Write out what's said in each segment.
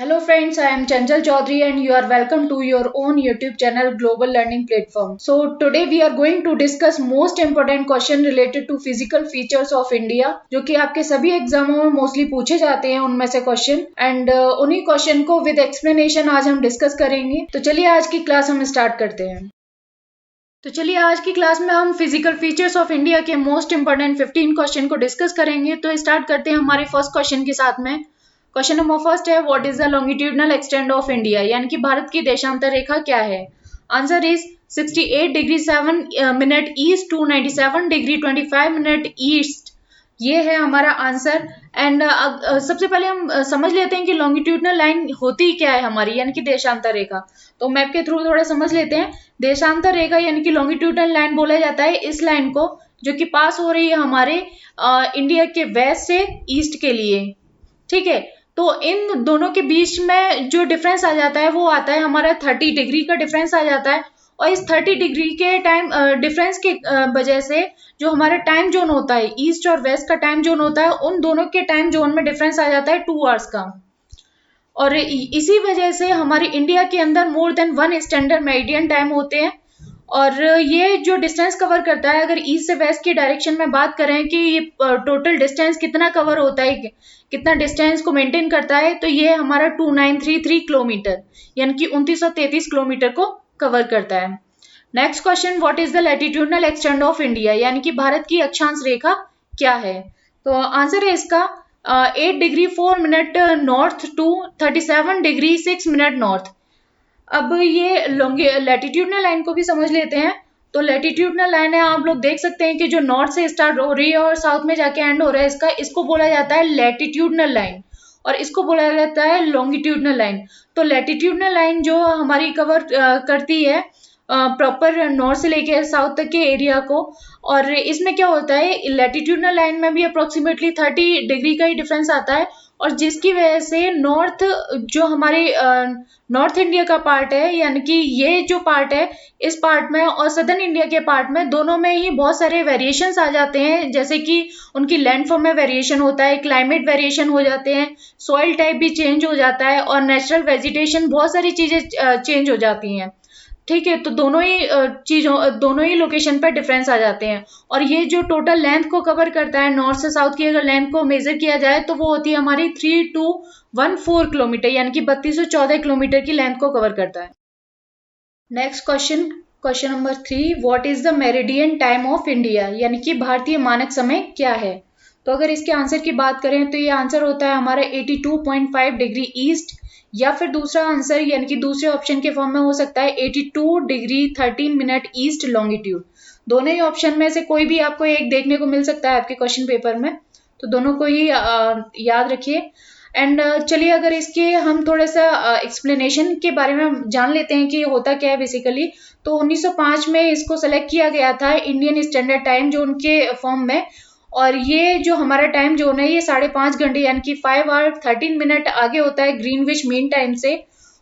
Hello friends, I am Chanchal Chaudhary and you are welcome to your own YouTube channel Global Learning Platform. So today we are going to discuss most important question related to physical features of India जो कि आपके सभी एग्जामों में mostly पूछे जाते हैं उनमें से क्वेश्चन एंड उन्हीं क्वेश्चन को विद एक्सप्लेनेशन आज हम डिस्कस करेंगे। तो चलिए आज की क्लास हम स्टार्ट करते हैं। तो चलिए आज की क्लास में हम फिजिकल फीचर्स ऑफ इंडिया के मोस्ट इंपोर्टेंट 15 क्वेश्चन को डिस्कस करेंगे। तो स्टार्ट करते हैं हमारे फर्स्ट क्वेश्चन के साथ में। क्वेश्चन नंबर फर्स्ट है what is the longitudinal extent of India, यानी कि भारत की देशांतर रेखा क्या है। Answer is 68 degree 7 minute east to 97 degree 25 minute east. ये है हमारा आंसर। एंड सबसे पहले हम समझ लेते हैं कि लॉन्गिट्यूडनल लाइन होती क्या है हमारी, यानी कि देशांतर रेखा। तो मैप के थ्रू थोड़ा समझ लेते हैं। देशांतर रेखा यानी कि लॉन्गिट्यूडनल लाइन बोला जाता है इस लाइन को जो कि पास हो रही है हमारे इंडिया के वेस्ट से ईस्ट के लिए। ठीक है, तो इन दोनों के बीच में जो डिफरेंस आ जाता है वो आता है हमारा 30 डिग्री का डिफरेंस आ जाता है। और इस 30 डिग्री के टाइम डिफरेंस के वजह से जो हमारा टाइम जोन होता है, ईस्ट और वेस्ट का टाइम जोन होता है, उन दोनों के टाइम जोन में डिफरेंस आ जाता है 2 आवर्स का। और इसी वजह से हमारे इंडिया के अंदर more than 1 standard meridian time होते हैं। और ये जो डिस्टेंस कवर करता है, अगर ईस्ट से वेस्ट की डायरेक्शन में बात करें कि ये टोटल डिस्टेंस कितना कवर होता है, कितना डिस्टेंस को मेंटेन करता है, तो ये हमारा 2933 किलोमीटर यानी कि 2933 किलोमीटर को कवर करता है। Next question, what is the latitudinal extend of India, यानी कि भारत की अक्षांश रेखा क्या है। तो आंसर है इसका 8 degree 4 minute north to 37 degree 6 minute north. अब ये लैटिट्यूडनल लाइन को भी समझ लेते हैं। तो लैटिट्यूडनल लाइन है, आप लोग देख सकते हैं कि जो नॉर्थ से स्टार्ट हो रही है और साउथ में जाके एंड हो रहा है, इसको बोला जाता है लैटिट्यूडनल लाइन और इसको बोला जाता है लॉन्गिट्यूडनल लाइन। तो लैटिट्यूडनल लाइन जो हमारी कवर करती है प्रॉपर नॉर्थ से लेके साउथ तक के एरिया को। और इसमें क्या होता है, लैटिट्यूडनल लाइन में भी अप्रोक्सीमेटली 30 डिग्री का ही डिफरेंस आता है और जिसकी वजह से नॉर्थ जो हमारे नॉर्थ इंडिया का पार्ट है, यानी कि ये जो पार्ट है इस पार्ट में और सदर्न इंडिया के पार्ट में, दोनों में ही बहुत सारे वेरिएशंस आ जाते हैं। जैसे कि उनकी लैंडफॉर्म में वेरिएशन होता है, क्लाइमेट वेरिएशन हो जाते हैं, सॉइल टाइप भी चेंज हो जाता है और नेचुरल वेजिटेशन, बहुत सारी चीजें चेंज हो जाती हैं। ठीक है, तो दोनों ही लोकेशन पर डिफरेंस आ जाते हैं। और ये जो टोटल लेंथ को कवर करता है, नॉर्थ से साउथ की अगर लेंथ को मेजर किया जाए तो वो होती है हमारी 3214 किलोमीटर, यानी कि 3214 किलोमीटर की लेंथ को कवर करता है। Next question, question number 3, what is the meridian time of India, यानी कि भारतीय मानक समय क्या है। तो अगर इसके आंसर की बात करें तो ये आंसर होता है हमारा 82.5 डिग्री ईस्ट, या फिर दूसरा आंसर यानी कि दूसरे ऑप्शन के फॉर्म में हो सकता है 82 डिग्री 13 मिनट ईस्ट लॉन्गिट्यूड। दोनों ही ऑप्शन में से कोई भी आपको एक देखने को मिल सकता है आपके क्वेश्चन पेपर में, तो दोनों को ही याद रखिए। एंड चलिए अगर इसके हम थोड़ा सा एक्सप्लेनेशन के बारे में जान लेते हैं कि होता क्या है बेसिकली। तो 1905 में इसको सेलेक्ट किया गया था इंडियन स्टैंडर्ड टाइम जोन के फॉर्म में। और ये जो हमारा टाइम जोन है ये 5.5 घंटे यानी कि 5 आवर 13 मिनट आगे होता है ग्रीनविच मीन टाइम से।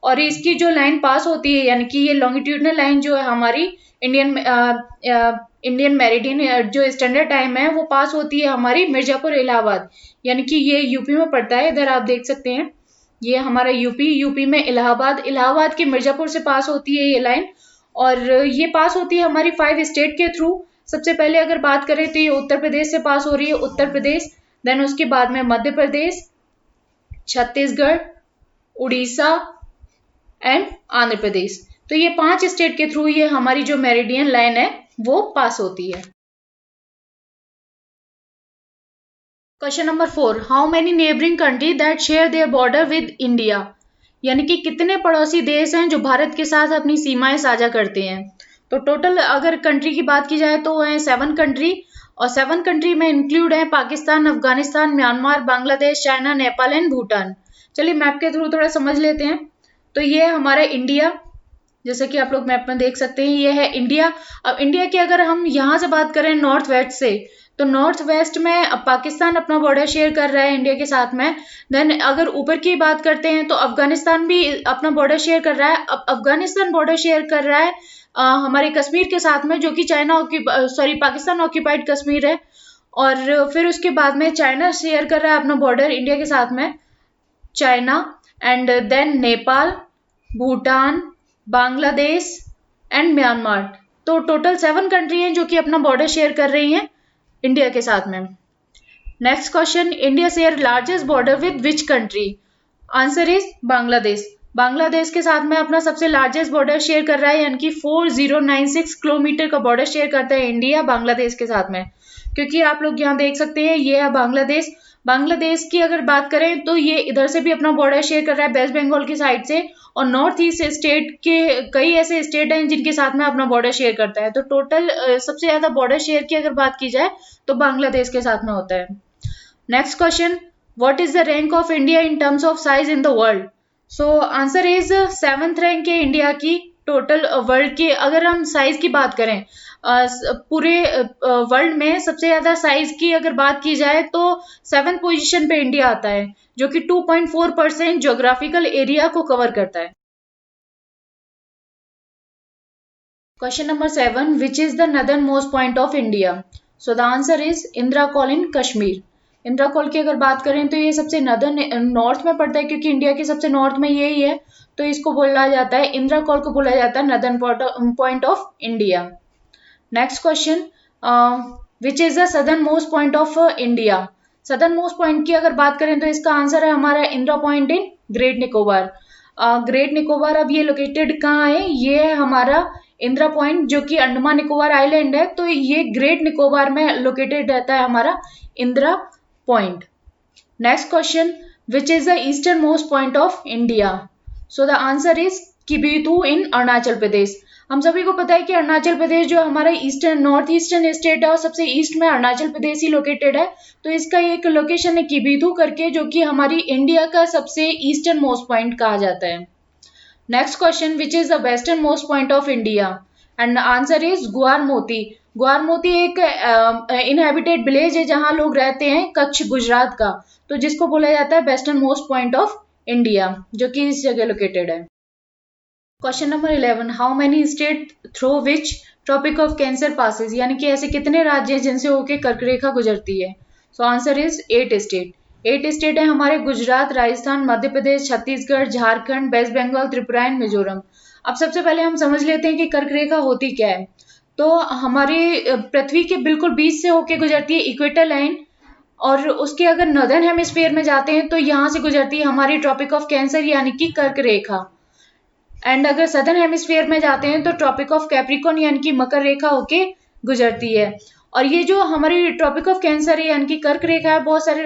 और इसकी जो लाइन पास होती है, यानी कि ये लॉन्गिट्यूडनल लाइन जो है हमारी इंडियन मेरिडियन जो स्टैंडर्ड टाइम है वो पास होती है हमारी मिर्जापुर इलाहाबाद, यानी कि ये यूपी में पड़ता है। इधर आप देख सकते हैं ये हमारा यूपी में इलाहाबाद के मिर्जापुर से पास होती है ये लाइन। और ये पास होती है हमारी 5 स्टेट के थ्रू। सबसे पहले अगर बात करें तो ये उत्तर प्रदेश से पास हो रही है, उत्तर प्रदेश, देन उसके बाद में मध्य प्रदेश, छत्तीसगढ़, उड़ीसा एंड आंध्र प्रदेश। तो ये 5 स्टेट के थ्रू ये हमारी जो मेरिडियन लाइन है वो पास होती है। Question number 4, how many neighbouring country that share their border with India, यानी कि कितने पड़ोसी देश हैं जो भारत के साथ अपनी सीमाएं साझा करते हैं। तो टोटल अगर कंट्री की बात की जाए तो है 7 कंट्री, और 7 कंट्री में इंक्लूड है Pakistan, Afghanistan, Myanmar, Bangladesh, China, Nepal and Bhutan. चलिए मैप के थ्रू थोड़ा समझ लेते हैं। तो ये हमारा इंडिया, जैसे कि आप लोग मैप में देख सकते हैं ये है इंडिया। अब इंडिया की अगर हम यहाँ से बात करें नॉर्थ वेस्ट से, तो नॉर्थ वेस्ट में पाकिस्तान अपना बॉर्डर शेयर कर रहा है इंडिया के साथ में। देन अगर ऊपर की बात करते हैं तो अफगानिस्तान भी अपना बॉर्डर शेयर कर रहा है। अब अफगानिस्तान बॉर्डर शेयर कर रहा है हमारे कश्मीर के साथ में, जो कि पाकिस्तान ऑक्यूपाइड कश्मीर है। और फिर उसके बाद में चाइना शेयर कर रहा है अपना बॉर्डर इंडिया के साथ में, China. And then Nepal, Bhutan, Bangladesh and Myanmar. तो टोटल 7 कंट्री हैं जो कि अपना बॉर्डर शेयर कर रही हैं इंडिया के साथ में। Next question, India share largest border with which country? Answer is Bangladesh. Bangladesh के साथ में अपना सबसे लार्जेस्ट बॉर्डर शेयर कर रहा है, यानी कि 4096 किलोमीटर का बॉर्डर शेयर करता है इंडिया बांग्लादेश के साथ में। क्योंकि आप लोग यहाँ देख सकते हैं ये है बांग्लादेश। बांग्लादेश की अगर बात करें तो ये इधर से भी अपना बॉर्डर शेयर कर रहा है वेस्ट बंगाल की साइड से, और नॉर्थ ईस्ट स्टेट के कई ऐसे स्टेट हैं जिनके साथ में अपना बॉर्डर शेयर करता है। तो टोटल सबसे ज्यादा बॉर्डर शेयर की अगर बात की जाए तो बांग्लादेश के साथ में होता है। Next question, what is the rank of India in terms of size in the world? So answer is 7th rank है इंडिया की टोटल वर्ल्ड की। अगर हम साइज की बात करें पूरे वर्ल्ड में सबसे ज्यादा साइज की अगर बात की जाए तो 7th पोजीशन पे इंडिया आता है, जो कि 2.4% ज्योग्राफिकल एरिया को कवर करता है। Question number 7, which is the northern most point of India? So the answer is Indira call in Kashmir. Indira call की अगर बात करें तो ये सबसे नदर्न नॉर्थ में पड़ता है, क्योंकि इंडिया के सबसे नॉर्थ में यही है, तो इसको बोला जाता है, इंदिरा कॉल को बोला जाता है northern point of India. Next question, which is the southern most point of India? Southern most point की अगर बात करें तो इसका आंसर है हमारा Indira point in great Nicobar. Great Nicobar अब ये लोकेटेड कहाँ है? ये है हमारा इंदिरा पॉइंट, जो कि अंडमान निकोबार आइलैंड है, तो ये ग्रेट निकोबार में लोकेटेड रहता है हमारा Indira point. Next question, which is the eastern most point of India? So the answer is Kibithu in Arunachal Pradesh. हम सभी को पता है कि अरुणाचल प्रदेश जो हमारा ईस्टर्न नॉर्थ ईस्टर्न स्टेट है और सबसे ईस्ट में अरुणाचल प्रदेश ही लोकेटेड है, तो इसका एक लोकेशन है किबिथु करके, जो कि हमारी इंडिया का सबसे ईस्टर्न मोस्ट पॉइंट कहा जाता है। Next question, which is the western most point of India? And answer is Guharmoti. Guharmoti एक इनहेबिटेड विलेज है जहां लोग रहते हैं, कच्छ गुजरात का, तो जिसको बोला जाता है western most point of India, जो कि इस जगह लोकेटेड है। Question number 11, how many state through which tropic of cancer passes? यानी कि ऐसे कितने राज्य हैं जिनसे होके कर्क रेखा गुजरती है? So answer is 8 state. 8 state है हमारे, गुजरात, राजस्थान, मध्य प्रदेश, छत्तीसगढ़, झारखंड, वेस्ट बंगाल, त्रिपुरा एंड मिजोरम। अब सबसे पहले हम समझ लेते हैं कि कर्क रेखा होती क्या है। तो हमारे पृथ्वी के बिल्कुल बीच से होके गुजरती है इक्वेटर लाइन, और उसके अगर नॉर्दर्न हेमिस्फीयर में जाते हैं तो यहाँ से गुजरती है हमारी ट्रॉपिक ऑफ कैंसर यानी कि कर्क रेखा, एंड अगर सदर्न हेमिस्फीयर में जाते हैं तो ट्रॉपिक ऑफ कैप्रिकॉर्न यानी कि मकर रेखा होके गुजरती है। और ये जो हमारी ट्रॉपिक ऑफ कैंसर है यानी कि कर्क रेखा है, बहुत सारे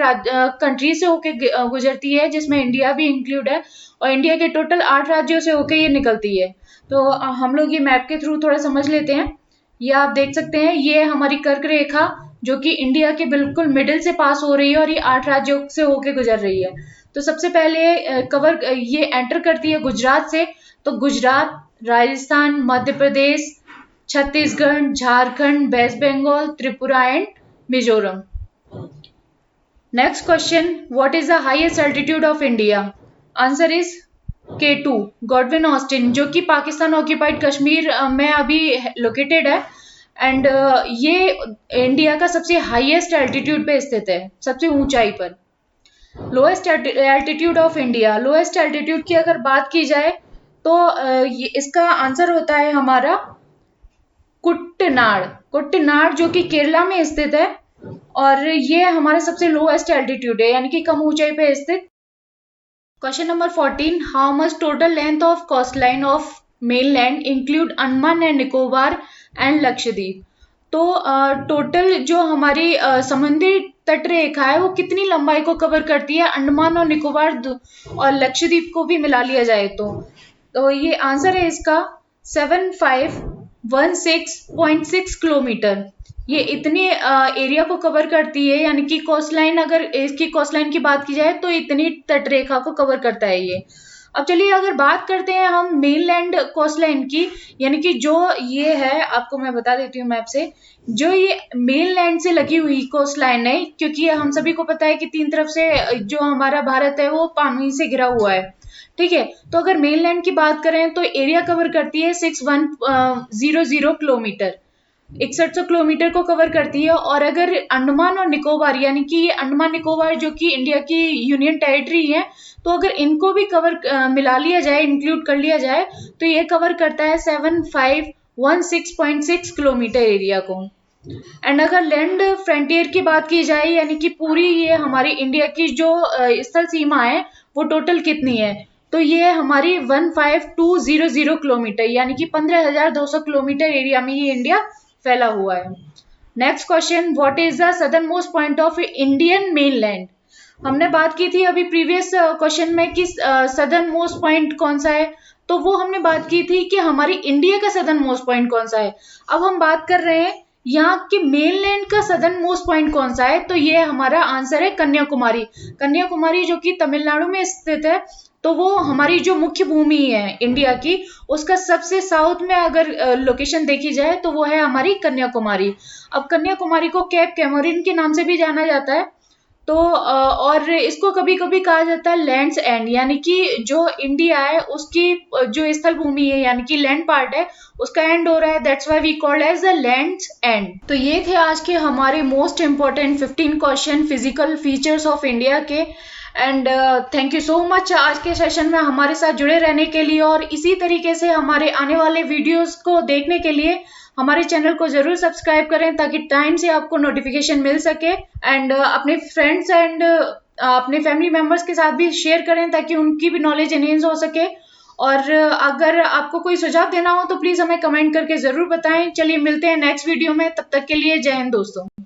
कंट्री से होके गुजरती है, जिसमें इंडिया भी इंक्लूड है, और इंडिया के टोटल 8 राज्यों से होके ये निकलती है। तो हम लोग ये मैप के थ्रू थोड़ा समझ लेते हैं। ये आप देख सकते हैं, ये हमारी कर्क रेखा जो कि इंडिया के बिल्कुल मिडिल से पास हो रही है, और ये 8 राज्यों से होके गुजर रही है। तो सबसे पहले ये एंटर करती है गुजरात से, तो Gujarat, Rajasthan, Madhya Pradesh, Chhattisgarh, Jharkhand, West Bengal, Tripura and Mizoram. Next question, what is the highest altitude of India? Answer is K2 Godwin Austen, जो कि पाकिस्तान ऑक्यूपाइड कश्मीर में अभी लोकेटेड है, एंड ये इंडिया का सबसे हाईएस्ट एल्टीट्यूड पे स्थित है, सबसे ऊंचाई पर। Lowest altitude of India, lowest altitude की अगर बात की जाए तो इसका आंसर होता है हमारा कुट्टनाड। कुट्टनाड जो कि केरला में स्थित है, और ये हमारा सबसे लोएस्ट एल्टीट्यूड है, यानी कि कम ऊंचाई पे स्थित। Question number 14, how much total length of coastline of mainland include Andaman and Nicobar and Lakshadweep? तो टोटल जो हमारी समुद्री तट रेखा है वो कितनी लंबाई को कवर करती है, अंडमान और निकोबार और लक्षद्वीप को भी मिला लिया जाए तो ये आंसर है इसका 7516.6 किलोमीटर। ये इतने एरिया को कवर करती है, यानी कि कोस्टलाइन, अगर इसकी कोस्टलाइन की बात की जाए तो इतनी तटरेखा को कवर करता है ये। अब चलिए अगर बात करते हैं हम मेनलैंड कोस्टलाइन की, यानी कि जो ये है, आपको मैं बता देती हूँ मैप से, जो ये मेनलैंड से लगी हुई कोस्टलाइन है, क्योंकि हम सभी को पता है कि 3 तरफ से जो हमारा भारत है वो पानी से घिरा हुआ है, ठीक है। तो अगर मेनलैंड की बात करें तो एरिया कवर करती है 6100 किलोमीटर, 6100 किलोमीटर को कवर करती है। और अगर अंडमान और निकोबार, यानी कि ये अंडमान निकोबार जो कि इंडिया की यूनियन टेरिटरी है, तो अगर इनको भी कवर मिला लिया जाए, इंक्लूड कर लिया जाए, तो ये कवर करता है 7516.6 किलोमीटर एरिया को। एंड अगर लैंड फ्रंटियर की बात की जाए, यानी कि पूरी ये हमारी इंडिया की जो स्थल सीमा है वो टोटल कितनी है, तो ये हमारी 15200 किलोमीटर, यानी कि 15200 किलोमीटर एरिया में ये इंडिया फैला हुआ है। Next question, what is the southern most point of Indian mainland. हमने बात की थी अभी प्रीवियस क्वेश्चन में कि सदर्न मोस्ट पॉइंट कौन सा है, तो वो हमने बात की थी कि हमारी इंडिया का सदर्न मोस्ट पॉइंट कौन सा है। अब हम बात कर रहे हैं यहाँ के मेनलैंड का सदर्न मोस्ट पॉइंट कौन सा है, तो ये हमारा आंसर है कन्याकुमारी। कन्याकुमारी जो कि तमिलनाडु में स्थित है, तो वो हमारी जो मुख्य भूमि है इंडिया की, उसका सबसे साउथ में अगर लोकेशन देखी जाए तो वो है हमारी कन्याकुमारी। अब कन्याकुमारी को केप कैमोरिन के नाम से भी जाना जाता है। तो और इसको कभी कभी कहा जाता है लैंड्स एंड, यानी कि जो इंडिया है उसकी जो स्थल भूमि है, यानी कि लैंड पार्ट है, उसका एंड हो रहा है, that's why we called as the lands end. तो ये थे आज के हमारे most important 15 question physical features of India के। And thank you so much आज के सेशन में हमारे साथ जुड़े रहने के लिए, और इसी तरीके से हमारे आने वाले वीडियोस को देखने के लिए हमारे चैनल को जरूर सब्सक्राइब करें, ताकि टाइम से आपको नोटिफिकेशन मिल सके। एंड अपने फ्रेंड्स एंड अपने फैमिली मेंबर्स के साथ भी शेयर करें, ताकि उनकी भी नॉलेज एनहेंस हो सके। और अगर आपको कोई सुझाव देना हो तो प्लीज हमें कमेंट करके जरूर बताएं। चलिए मिलते हैं नेक्स्ट वीडियो में, तब तक के लिए जय हिंद दोस्तों।